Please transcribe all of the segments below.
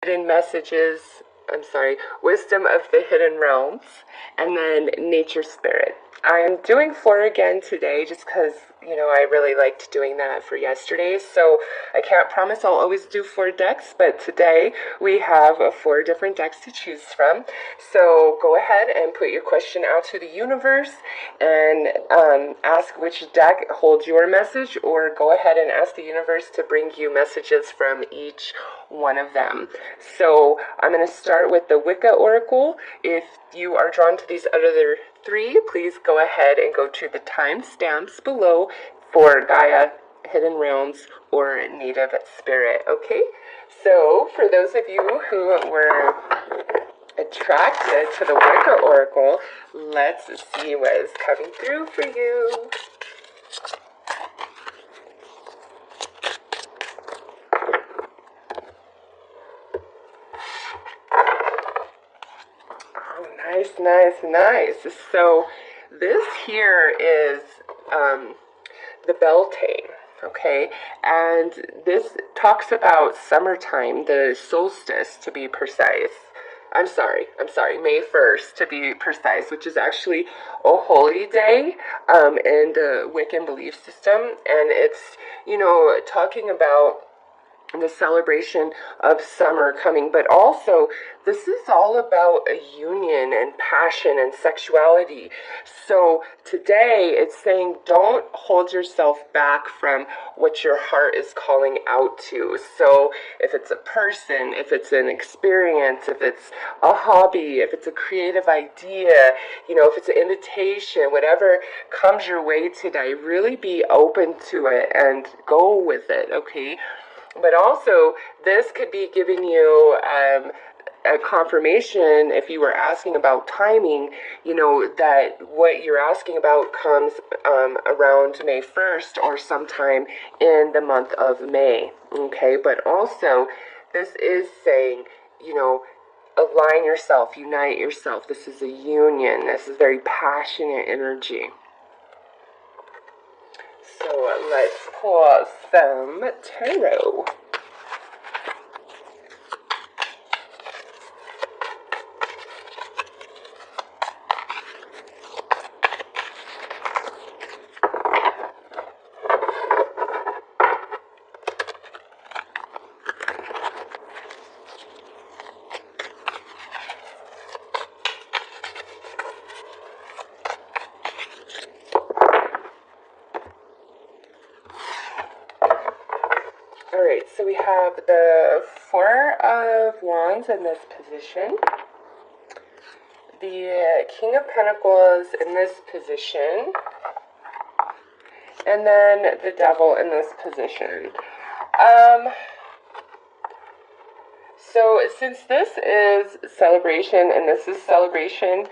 hidden messages, wisdom of the hidden realms, and then nature spirit. I'm doing 4 again today just because, I really liked doing that for yesterday. So I can't promise I'll always do 4 decks, but today we have 4 different decks to choose from. So go ahead and put your question out to the universe and ask which deck holds your message, or go ahead and ask the universe to bring you messages from each one of them. So I'm going to start with the Wicca Oracle. If you are drawn to these other 3, please go ahead and go to the timestamps below for Gaia, Hidden Realms, or Native Spirit. Okay, so for those of you who were attracted to the Wicca Oracle, let's see what is coming through for you. Oh, nice. So this here is the Beltane, okay? And this talks about summertime, the solstice to be precise. I'm sorry, May 1st to be precise, which is actually a holy day in the Wiccan belief system. And it's, talking about the celebration of summer coming, but also this is all about a union and passion and sexuality. So today it's saying don't hold yourself back from what your heart is calling out to. So if it's a person, if it's an experience, if it's a hobby, if it's a creative idea, if it's an invitation, whatever comes your way today, really be open to it and go with it, okay? But also, this could be giving you a confirmation if you were asking about timing, that what you're asking about comes around May 1st or sometime in the month of May, okay? But also, this is saying, align yourself, unite yourself. This is a union. This is very passionate energy. So let's pull some tarot. Alright, so we have the 4 of Wands in this position, the King of Pentacles in this position, and then the Devil in this position. So since this is celebration and this is celebration,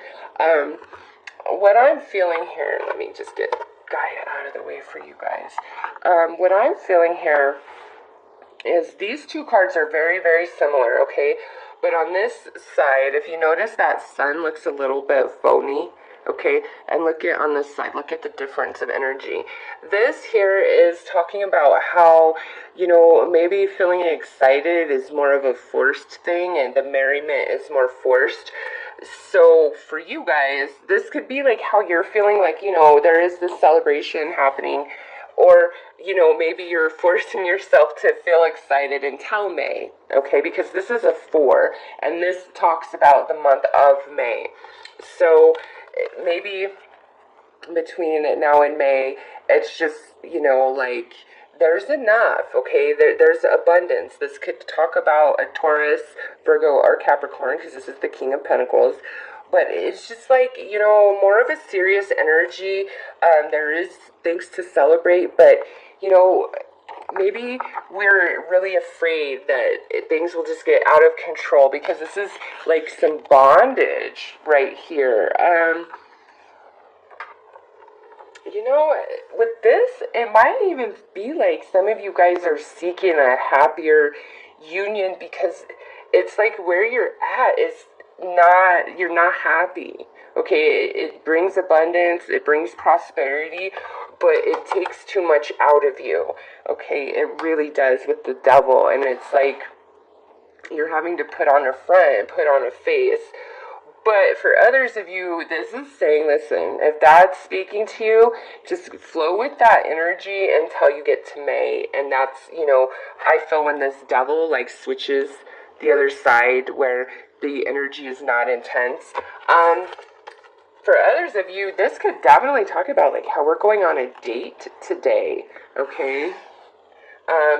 what I'm feeling here, let me just get Gaia out of the way for you guys. What I'm feeling here is these 2 cards are very, very similar, okay? But on this side, if you notice that sun looks a little bit phony, okay? And look at on this side, look at the difference of energy. This here is talking about how, maybe feeling excited is more of a forced thing and the merriment is more forced. So for you guys, this could be like how you're feeling like, there is this celebration happening, or, maybe you're forcing yourself to feel excited until May, okay? Because this is a 4, and this talks about the month of May. So maybe between now and May, it's just, like, there's enough, okay? There's abundance. This could talk about a Taurus, Virgo, or Capricorn, because this is the King of Pentacles. But it's just like, more of a serious energy. There is things to celebrate, but, maybe we're really afraid that things will just get out of control, because this is like some bondage right here. With this, it might even be like some of you guys are seeking a happier union, because it's like where you're at is you're not happy. Okay, it brings abundance, it brings prosperity, but it takes too much out of you. Okay, it really does with the Devil, and it's like you're having to put on a front and put on a face. But for others of you, this is saying, listen, if that's speaking to you, just flow with that energy until you get to May. And that's, I feel when this devil like switches the other side where the energy is not intense. For others of you, this could definitely talk about like how we're going on a date today, okay?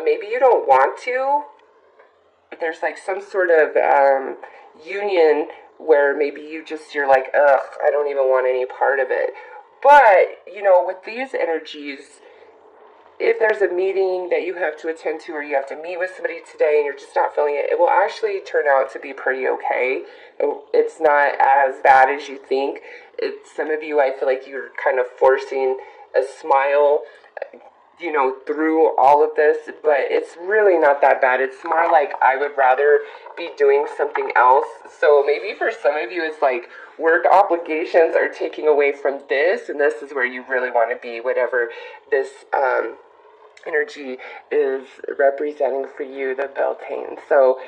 Maybe you don't want to. There's like some sort of union where maybe you're like, ugh, I don't even want any part of it. But, with these energies, if there's a meeting that you have to attend to or you have to meet with somebody today and you're just not feeling it, it will actually turn out to be pretty okay. It's not as bad as you think. Some of you, I feel like you're kind of forcing a smile, through all of this, but it's really not that bad. It's more like I would rather be doing something else. So maybe for some of you, it's like work obligations are taking away from this, and this is where you really want to be, whatever this energy is representing for you, the Beltane. So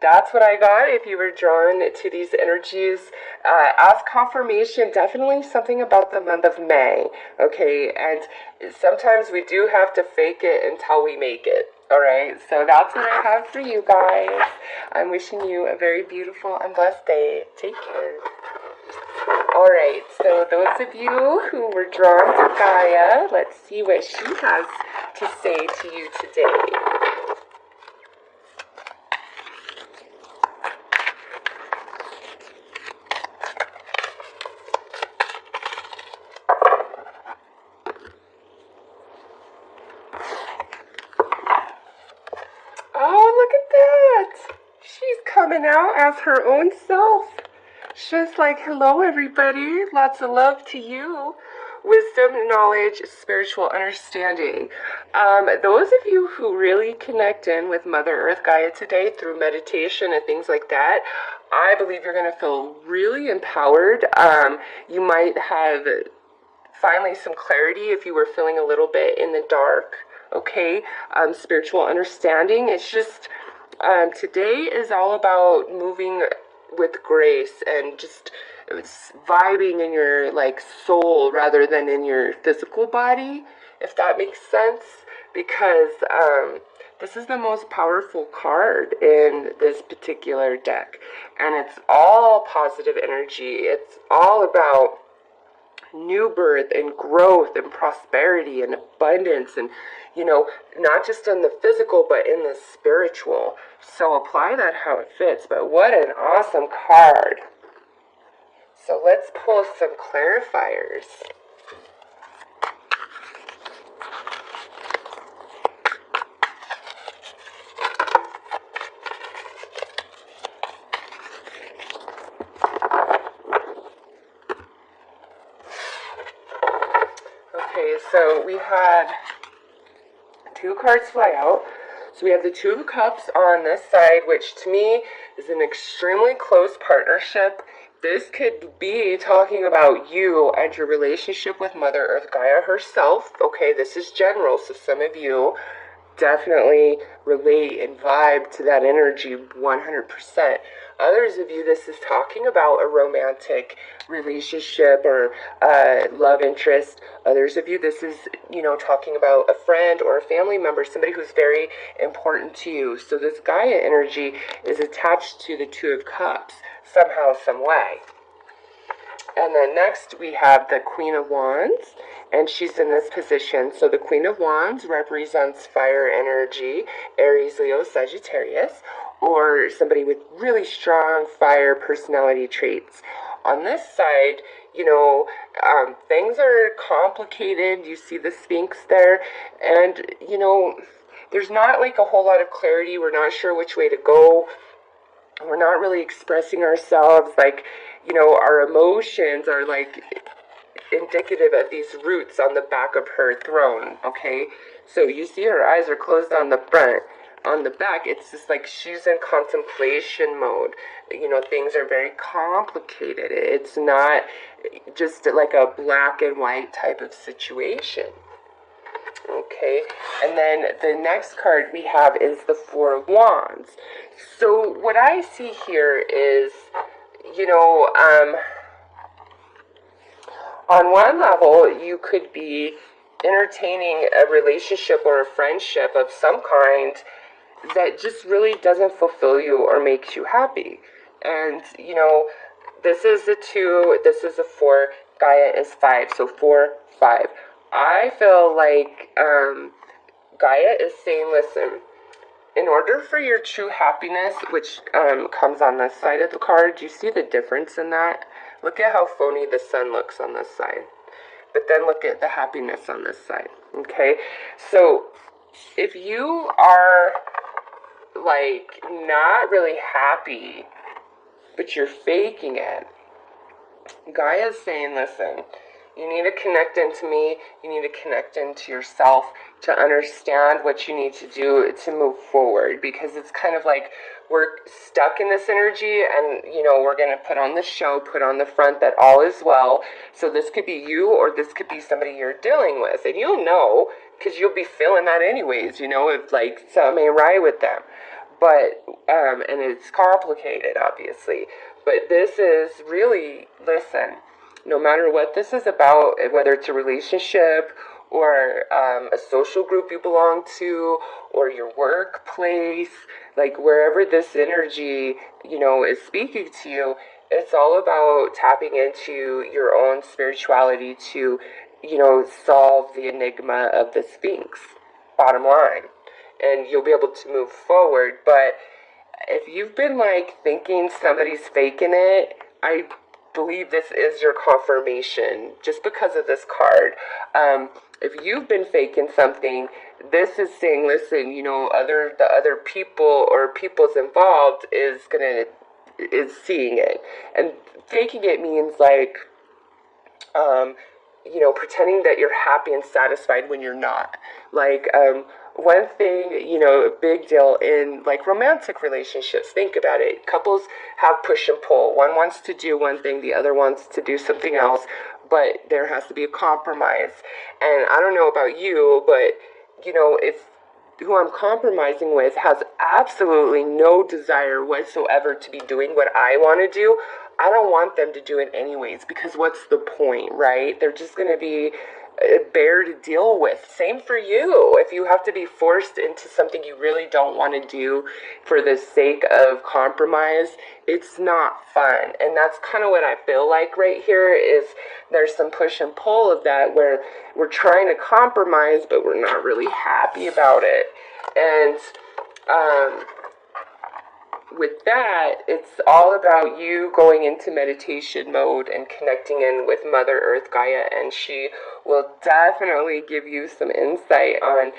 that's what I got. If you were drawn to these energies, as confirmation, definitely something about the month of May, okay? And sometimes we do have to fake it until we make it, all right? So that's what I have for you guys. I'm wishing you a very beautiful and blessed day. Take care. All right, so those of you who were drawn to Gaia, let's see what she has to say to you today. Coming out as her own self. She's like, hello everybody, lots of love to you. Wisdom, knowledge, spiritual understanding. Those of you who really connect in with Mother Earth Gaia today through meditation and things like that, I believe you're going to feel really empowered. You might have finally some clarity if you were feeling a little bit in the dark, okay? Spiritual understanding. It's just... today is all about moving with grace and just vibing in your like soul rather than in your physical body, if that makes sense, because this is the most powerful card in this particular deck, and it's all positive energy. It's all about new birth and growth and prosperity and abundance and, not just in the physical, but in the spiritual. So apply that how it fits. But what an awesome card. So let's pull some clarifiers. Okay, so we had 2 cards fly out. So we have the Two of Cups on this side, which to me is an extremely close partnership. This could be talking about you and your relationship with Mother Earth Gaia herself. Okay, this is general, so some of you definitely relate and vibe to that energy 100%. Others of you, this is talking about a romantic relationship or love interest. Others of you, this is, talking about a friend or a family member, somebody who's very important to you. So this Gaia energy is attached to the Two of Cups somehow, some way. And then next we have the Queen of Wands, and she's in this position. So the Queen of Wands represents fire energy, Aries, Leo, Sagittarius, or somebody with really strong fire personality traits. On this side, things are complicated. You see the Sphinx there, and, there's not like a whole lot of clarity. We're not sure which way to go. We're not really expressing ourselves. Like, our emotions are like indicative of these roots on the back of her throne, okay? So you see her eyes are closed on the front. On the back, it's just like she's in contemplation mode. Things are very complicated. It's not just like a black and white type of situation. okay? And then the next card we have is the Four of Wands. So what I see here is, you know, on one level, you could be entertaining a relationship or a friendship of some kind that just really doesn't fulfill you or makes you happy. And, you know, this is a 2, this is a 4, Gaia is 5, so 4, 5. I feel like Gaia is saying, listen, in order for your true happiness, which comes on this side of the card, do you see the difference in that? Look at how phony the sun looks on this side. But then look at the happiness on this side, okay? So if you are, like, not really happy, but you're faking it, Gaia's saying, listen, you need to connect into me, you need to connect into yourself to understand what you need to do to move forward, because it's kind of like we're stuck in this energy and, you know, we're going to put on the show, put on the front that all is well. So this could be you or this could be somebody you're dealing with, and you'll know because you'll be feeling that anyways, you know, if like something ain't right with them. But, and it's complicated, obviously, but this is really, listen, no matter what this is about, whether it's a relationship or a social group you belong to or your workplace, like wherever this energy, you know, is speaking to you, it's all about tapping into your own spirituality to, you know, solve the enigma of the Sphinx, bottom line. And you'll be able to move forward. But if you've been like thinking somebody's faking it, I believe this is your confirmation just because of this card. If you've been faking something, this is saying, listen, you know, the other people or people's involved is seeing it. And faking it means like, you know, pretending that you're happy and satisfied when you're not. Like, one thing, you know, a big deal in like romantic relationships, think about it. Couples have push and pull. One wants to do one thing, the other wants to do something else, but there has to be a compromise. And I don't know about you, but, you know, if who I'm compromising with has absolutely no desire whatsoever to be doing what I want to do, I don't want them to do it anyways, because what's the point, right? They're just going to be a bear to deal with. Same for you. If you have to be forced into something you really don't want to do for the sake of compromise, it's not fun. And that's kind of what I feel like right here is there's some push and pull of that where we're trying to compromise, but we're not really happy about it. And with that, it's all about you going into meditation mode and connecting in with Mother Earth Gaia, and she will definitely give you some insight on,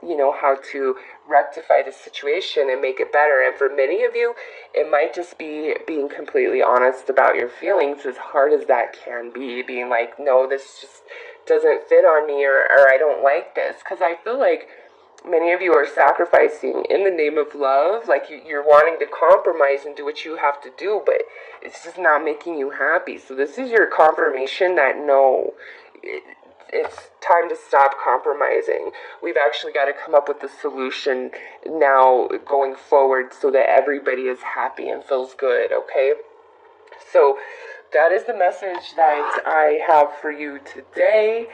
you know, how to rectify the situation and make it better. And for many of you, it might just be being completely honest about your feelings, as hard as that can be, being like, no, this just doesn't fit on me, or I don't like this, because I feel like many of you are sacrificing in the name of love. Like you're wanting to compromise and do what you have to do, but it's just not making you happy. So this is your confirmation that no, it's time to stop compromising. We've actually got to come up with a solution now going forward so that everybody is happy and feels good, okay? So that is the message that I have for you today.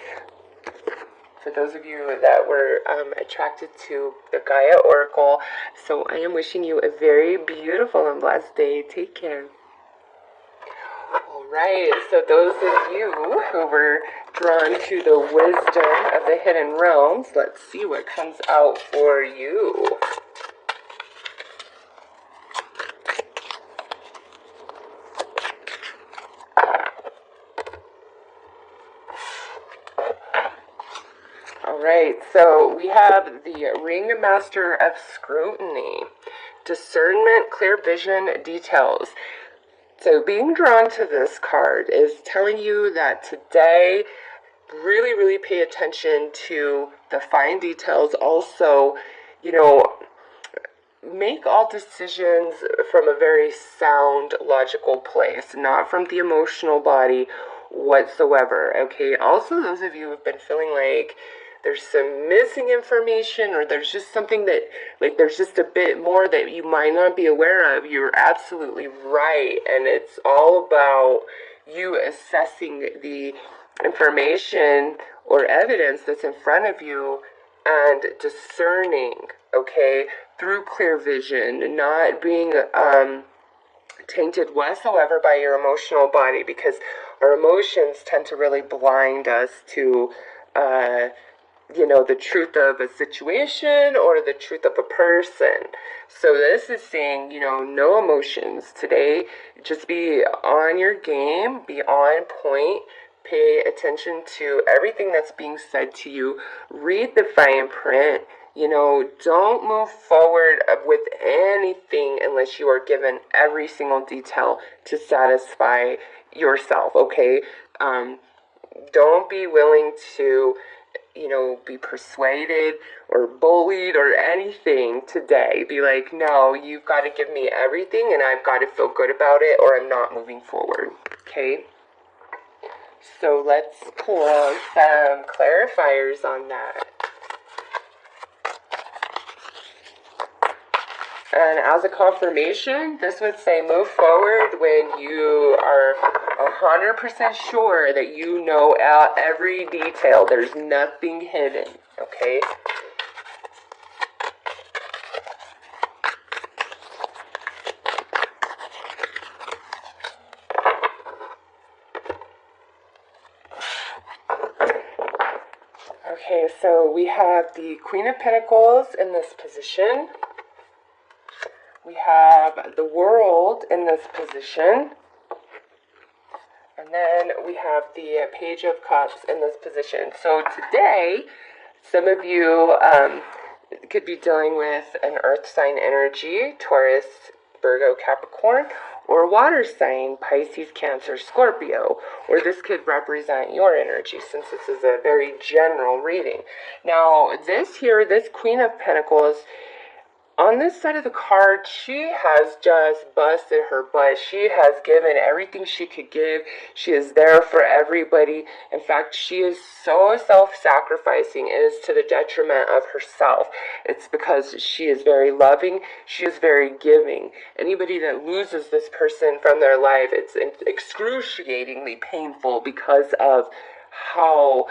For those of you that were attracted to the Gaia Oracle. So I am wishing you a very beautiful and blessed day. Take care. Alright, so those of you who were drawn to the wisdom of the hidden realms, let's see what comes out for you. Alright, so we have the Ringmaster of Scrutiny. Discernment, clear vision, details. So being drawn to this card is telling you that today, really, really pay attention to the fine details. Also, you know, make all decisions from a very sound, logical place, not from the emotional body whatsoever, okay? Also, those of you who have been feeling like there's some missing information, or there's just something that, like, there's just a bit more that you might not be aware of, you're absolutely right. And it's all about you assessing the information or evidence that's in front of you and discerning, okay, through clear vision, not being tainted whatsoever by your emotional body, because our emotions tend to really blind us to the truth of a situation or the truth of a person. So this is saying, no emotions today. Just be on your game, be on point, pay attention to everything that's being said to you, read the fine print. Don't move forward with anything unless you are given every single detail to satisfy yourself, okay? Don't be willing to be persuaded or bullied or anything today. Be like, no, you've got to give me everything and I've got to feel good about it or I'm not moving forward, okay? So let's pull some clarifiers on that. And as a confirmation, this would say move forward when you are 100% sure that you know every detail. There's nothing hidden, okay? Okay, so we have the Queen of Pentacles in this position. We have the World in this position. And then we have the Page of Cups in this position. So today, some of you could be dealing with an earth sign energy, Taurus, Virgo, Capricorn, or water sign, Pisces, Cancer, Scorpio, or this could represent your energy since this is a very general reading. Now, this Queen of Pentacles, on this side of the card, she has just busted her butt. She has given everything she could give. She is there for everybody. In fact, she is so self-sacrificing. It is to the detriment of herself. It's because she is very loving. She is very giving. Anybody that loses this person from their life, it's excruciatingly painful because of how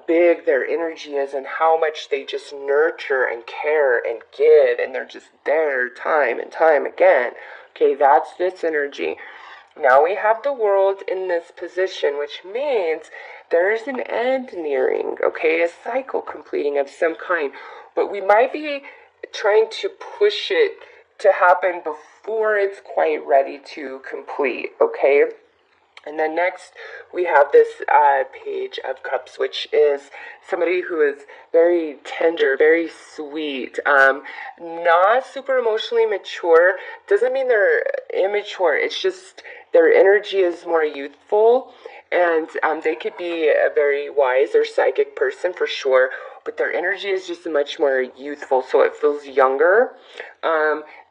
big their energy is and how much they just nurture and care and give, and they're just there time and time again. Okay, that's this energy. Now we have the World in this position, which means there's an end nearing, okay, a cycle completing of some kind, but we might be trying to push it to happen before it's quite ready to complete, okay? And then next, we have this Page of Cups, which is somebody who is very tender, very sweet, not super emotionally mature. Doesn't mean they're immature. It's just their energy is more youthful, and they could be a very wise or psychic person for sure, but their energy is just much more youthful, so it feels younger.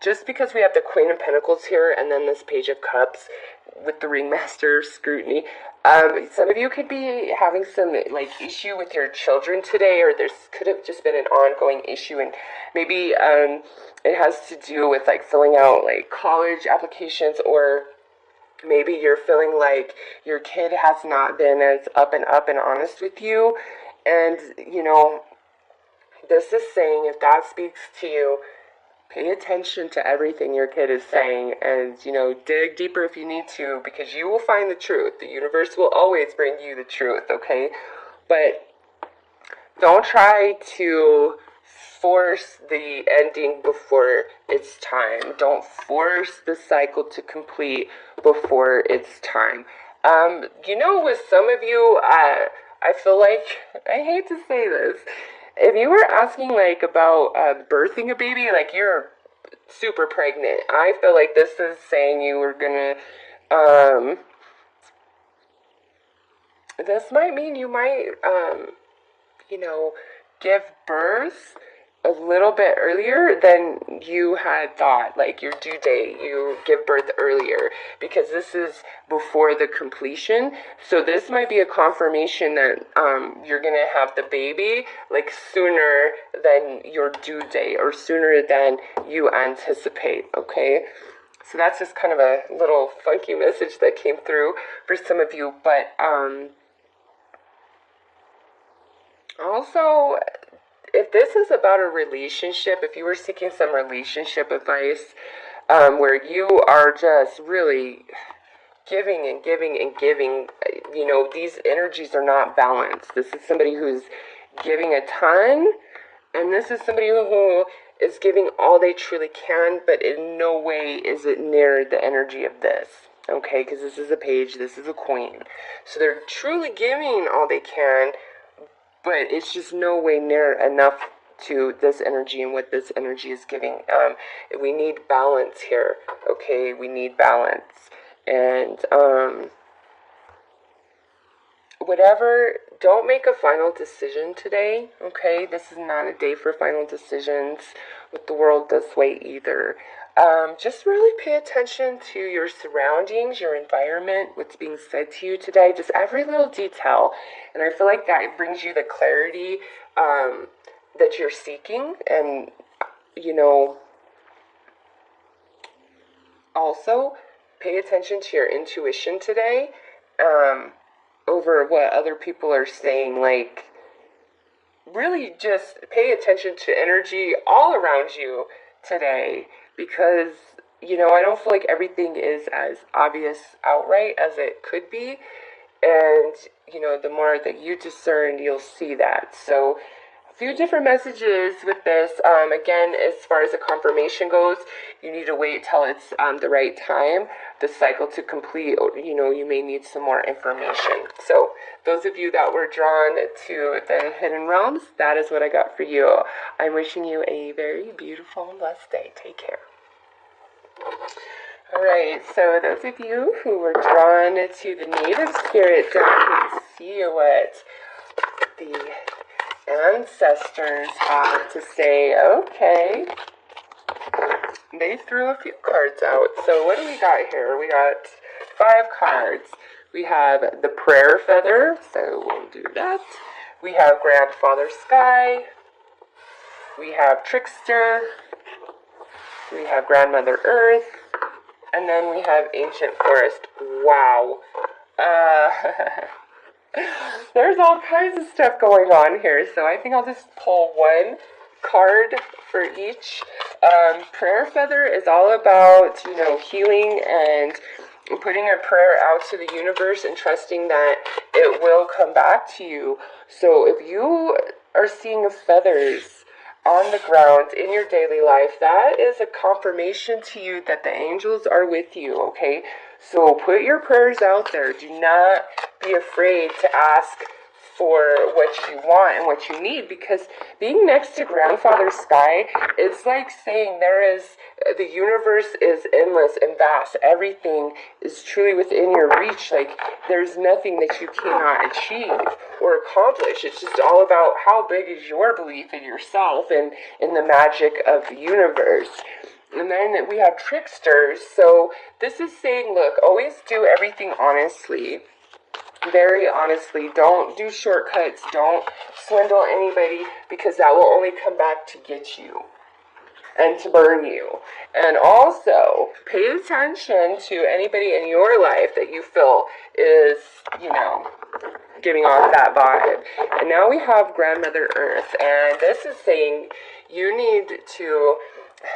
Just because we have the Queen of Pentacles here and then this Page of Cups with the Ringmaster scrutiny, some of you could be having some issue with your children today, or there could have just been an ongoing issue, and maybe it has to do with filling out college applications, or maybe you're feeling like your kid has not been as up and honest with you. And this is saying, if that speaks to you, pay attention to everything your kid is saying, and dig deeper if you need to, because you will find the truth. The universe will always bring you the truth, okay? But don't try to force the ending before it's time. Don't force the cycle to complete before it's time. With some of you, I feel like, I hate to say this, if you were asking about birthing a baby, you're super pregnant, I feel like this is saying you were gonna, this might mean you might, give birth a little bit earlier than you had thought, like your due date, you give birth earlier, because this is before the completion. So this might be a confirmation that you're gonna have the baby like sooner than your due date or sooner than you anticipate. Okay, so that's just kind of a little funky message that came through for some of you. But also, if this is about a relationship, if you were seeking some relationship advice, where you are just really giving and giving and giving, these energies are not balanced. This is somebody who's giving a ton, and this is somebody who is giving all they truly can, but in no way is it near the energy of this. Okay, because this is a page, this is a queen. So they're truly giving all they can, but it's just no way near enough to this energy and what this energy is giving. We need balance here, okay? We need balance. And whatever, don't make a final decision today, okay? This is not a day for final decisions with the world this way either. Just really pay attention to your surroundings, your environment, what's being said to you today, just every little detail. And I feel like that brings you the clarity that you're seeking. And, also pay attention to your intuition today over what other people are saying. Like, really just pay attention to energy all around you today, because I don't feel like everything is as obvious outright as it could be, and the more that you discern, you'll see that. So a few different messages with this. Again, as far as the confirmation goes, you need to wait till it's the right time, the cycle to complete, or you may need some more information. So those of you that were drawn to the hidden realms, that is what I got for you. I'm wishing you a very beautiful and blessed day. Take care. Alright, so those of you who were drawn to the native spirit deck, let's see what the ancestors have to say. Okay, they threw a few cards out. So what do we got here? We got 5 cards. We have the prayer feather, so we'll do that. We have Grandfather Sky. We have Trickster. We have Grandmother Earth. And then we have Ancient Forest. Wow. There's all kinds of stuff going on here, so I think I'll just pull one card for each. Prayer feather is all about, healing and putting a prayer out to the universe and trusting that it will come back to you. So if you are seeing feathers on the ground in your daily life, that is a confirmation to you that the angels are with you, okay? So put your prayers out there. Do not be afraid to ask for what you want and what you need, because being next to Grandfather Sky, it's like saying the universe is endless and vast. Everything is truly within your reach. Like, there's nothing that you cannot achieve or accomplish. It's just all about how big is your belief in yourself and in the magic of the universe. And then we have Tricksters. So this is saying, look, always do everything honestly. Very honestly. Don't do shortcuts. Don't swindle anybody, because that will only come back to get you and to burn you. And also, pay attention to anybody in your life that you feel is, giving off that vibe. And now we have Grandmother Earth, and this is saying you need to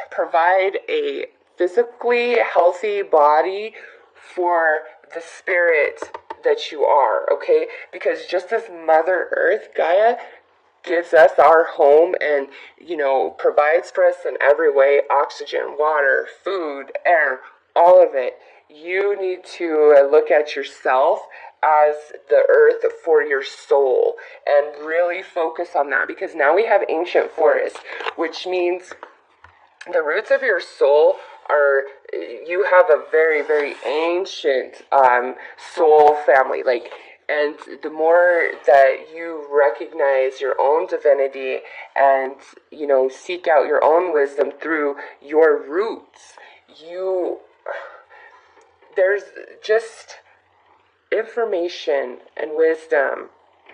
provide a physically healthy body for the spirit that you are, okay? Because just as Mother Earth, Gaia, gives us our home and, provides for us in every way, oxygen, water, food, air, all of it, you need to look at yourself as the earth for your soul and really focus on that, because now we have Ancient Forest, which means the roots of your soul are, you have a very, very ancient soul family, And the more that you recognize your own divinity and, seek out your own wisdom through your roots, there's just information and wisdom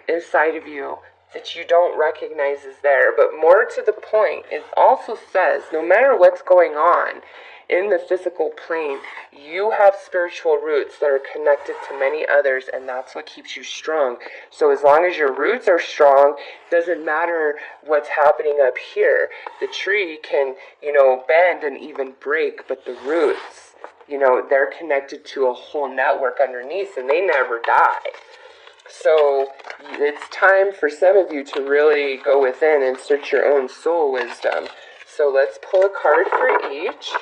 inside of you that you don't recognize is there. But more to the point, it also says no matter what's going on in the physical plane, you have spiritual roots that are connected to many others, and that's what keeps you strong. So as long as your roots are strong, doesn't matter what's happening up here. The tree can, bend and even break, but the roots, they're connected to a whole network underneath, and they never die. So it's time for some of you to really go within and search your own soul wisdom. So let's pull a card for each.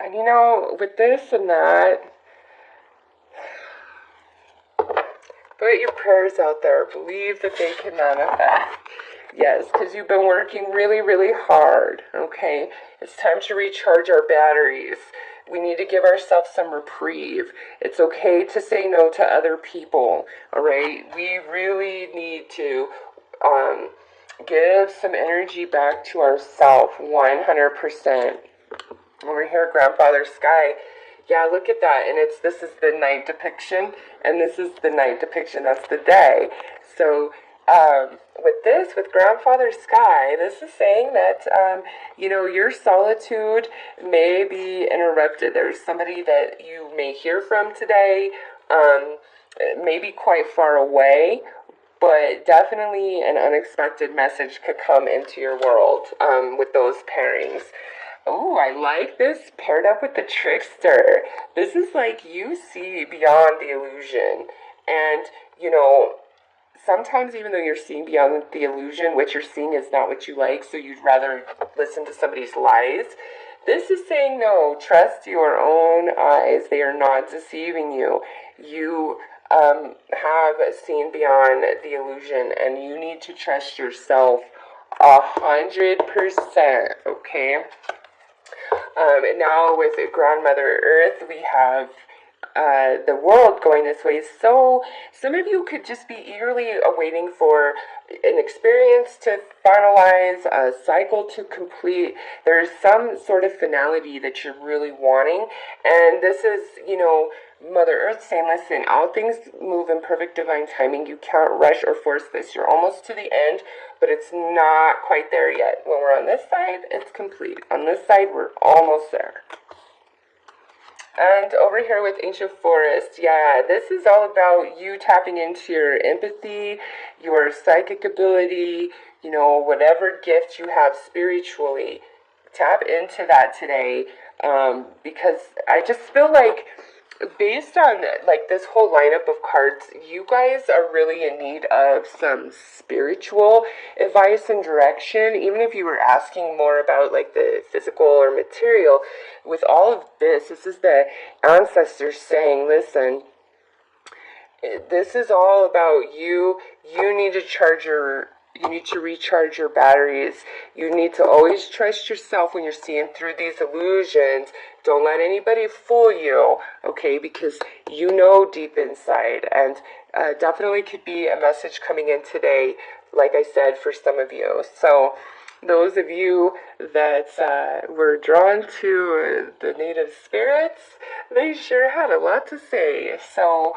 And with this and that, put your prayers out there. Believe that they can manifest. Yes, because you've been working really, really hard, okay? It's time to recharge our batteries. We need to give ourselves some reprieve. It's okay to say no to other people, all right? We really need to give some energy back to ourselves, 100%. Over here, Grandfather Sky. Yeah, look at that. And this is the night depiction, and this is the night depiction. That's the day. So, with Grandfather Sky, this is saying that, your solitude may be interrupted. There's somebody that you may hear from today, maybe quite far away, but definitely an unexpected message could come into your world with those pairings. Oh, I like this paired up with the Trickster. This is like you see beyond the illusion. And, sometimes even though you're seeing beyond the illusion, what you're seeing is not what you like, so you'd rather listen to somebody's lies. This is saying no, trust your own eyes. They are not deceiving you. You have seen beyond the illusion, and you need to trust yourself 100%, okay? And now with Grandmother Earth, we have the world going this way. So some of you could just be eagerly awaiting for an experience to finalize, a cycle to complete. There's some sort of finality that you're really wanting. And this is, Mother Earth saying, listen, all things move in perfect divine timing. You can't rush or force this. You're almost to the end, but it's not quite there yet. When we're on this side, it's complete. On this side, we're almost there. And over here with Ancient Forest, yeah, this is all about you tapping into your empathy, your psychic ability, whatever gift you have spiritually. Tap into that today, because I just feel like based on this whole lineup of cards, you guys are really in need of some spiritual advice and direction. Even if you were asking more about the physical or material, with all of this is the ancestors saying, listen, this is all about you. You need to recharge your batteries. You need to always trust yourself when you're seeing through these illusions. Don't let anybody fool you, okay? Because deep inside. And definitely could be a message coming in today, like I said, for some of you. So those of you that were drawn to the native spirits, they sure had a lot to say. So